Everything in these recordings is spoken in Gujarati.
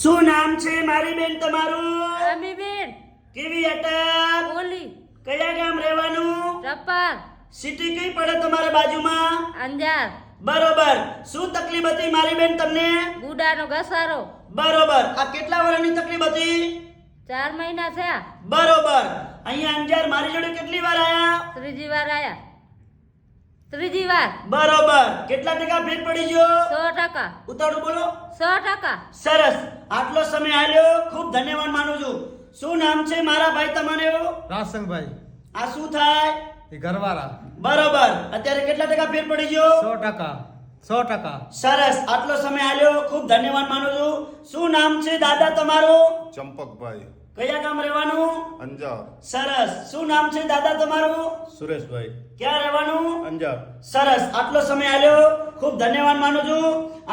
શું નામ છે મારી બેન તમારું? અમી બેન કેવી અટક? બોલી કયા ગામ રહેવાનું? રપ્પા સિટી કઈ પડે તમારા બાજુમાં? અંજાર બરોબર. શું તકલીફ હતી મારી બેન તમને? ગુડાનો ઘસારો બરોબર. આ કેટલા વર્ષની તકલીફ હતી? 4 મહિના થયા. બરોબર. અહીંયા અંજાર મારી જોડે કેટલી વાર આયા? ત્રીજી વાર આયા. ત્રીજી વાર બરોબર. કેટલા ટકા ફેર પડી ગયો? 100%. ઉતાળું બોલો. 100%. સરસ. આટલો સમય આલ્યો, ખૂબ ધન્યવાદ માનું છું. શું નામ છે મારા ભાઈ તમારું? રાસંગભાઈ આ શું થાય? એ ઘરવાળા બરોબર. અત્યારે કેટલા ટકા ફેર પડી ગયો? 100%. સરસ. આટલો સમય આલ્યો, ખૂબ ધન્યવાદ માનું છું. શું નામ છે દાદા તમારું? ચંપકભાઈ કયા ગામ રહેવાનું? અંજાર. સરસ. શું નામ છે દાદા તમારું? સુરેશભાઈ ક્યાં રહેવાનું? અંજાર. સરસ. આટલો સમય આલ્યો, ખૂબ ધન્યવાદ માનું છું.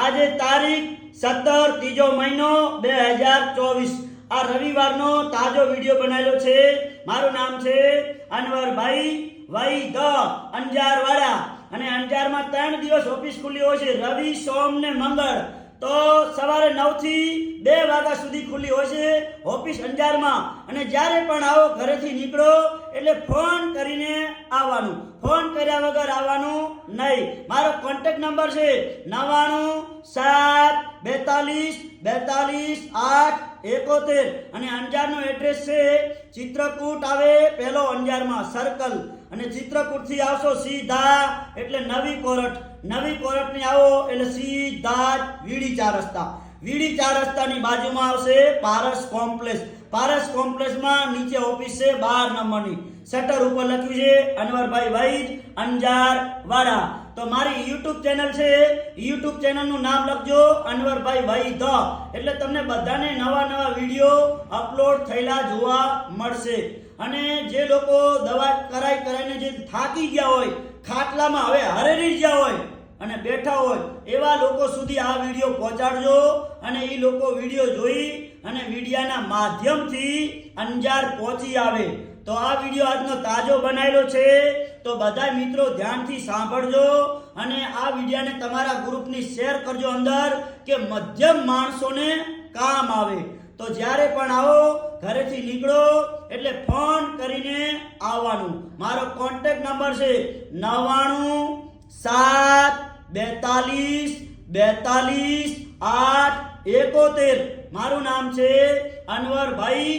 આજે તારીખ 17 ત્રીજો મહિનો 2024 આ રવિવારનો તાજો વિડિયો બનાવેલો છે. મારું નામ છે અનવરભાઈ વૈદ અંજાર વાળા. અને અંજારમાં 3 દિવસ ઓફિસ ખુલ્લી હોય છે, રવિ સોમ ને મંગળ. તો સવારે 9 થી 2 વાગ્યા સુધી ખુલ્લી હોય છે ઓફિસ અંજારમાં. અને જ્યારે પણ આવો ઘરેથી નીકળો એટલે ફોન કરીને આવવાનું, ફોન કર્યા વગર આવવાનું નહીં. મારો કોન્ટેક્ટ નંબર છે 9972422871. અને અંજારનું એડ્રેસ છે ચિત્રકૂટ આવે પહેલો અંજારમાં સર્કલ, અને ચિત્રકૂટથી આવશો સીધા એટલે નવી કોરટની આવો એટલે સીધા જ વીડી 4 રસ્તા. વીડી 4 રસ્તાની બાજુમાં આવશે પારસ કોમ્પ્લેક્સ. પારસ કોમ્પ્લેક્સમાં નીચે ઓફિસ છે 12 નંબરની. શટર ઉપર લખ્યું છે અનવરભાઈ વૈદ અંજાર વાળા. તો મારી YouTube ચેનલ છે, YouTube ચેનલનું નામ લખજો અનવરભાઈ વૈદ, એટલે તમને બધાને નવા વિડીયો અપલોડ થયેલા જોવા મળશે. અને જે લોકો દવા કરાઈને જે થાકી ગયા હોય, ખાટલામાં હવે હરેરી ગયા હોય અને બેઠા હોય, એવા લોકો સુધી આ વિડીયો પહોંચાડજો. અને એ લોકો વિડીયો જોઈ અને વિડીયાના માધ્યમથી અંજાર પહોંચી આવે. તો આ વિડીયો આજનો તાજો બનાવેલો છે, તો બધા મિત્રો ધ્યાનથી સાંભળજો. અને આ વિડીયાને તમારા ગ્રુપની શેર કરજો અંદર, કે મધ્યમ માણસોને કામ આવે. તો જ્યારે પણ આવો ઘરેથી નીકળો એટલે ફોન કરીને આવવાનું. મારો કોન્ટેક્ટ નંબર છે 9972422871. મારું નામ છે અનવરભાઈ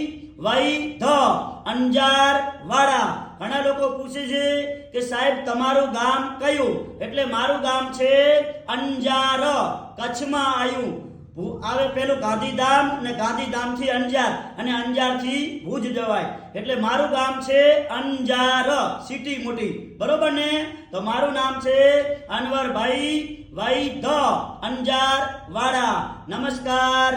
વૈદ અંજાર વાળા. ઘણા લોકો પૂછે છે કે સાહેબ તમારું ગામ કયું? એટલે મારું ગામ છે અંજાર, કચ્છમાં આવ્યું. આવે પેલું ગાંધીધામ, અને ગાંધીધામથી અંજાર, અને અંજારથી ભુજ જવાય. એટલે મારું ગામ છે અંજાર, સિટી મોટી. બરોબર ને? તો મારું નામ છે અનવરભાઈ વૈદ અંજાર વાળા. નમસ્કાર.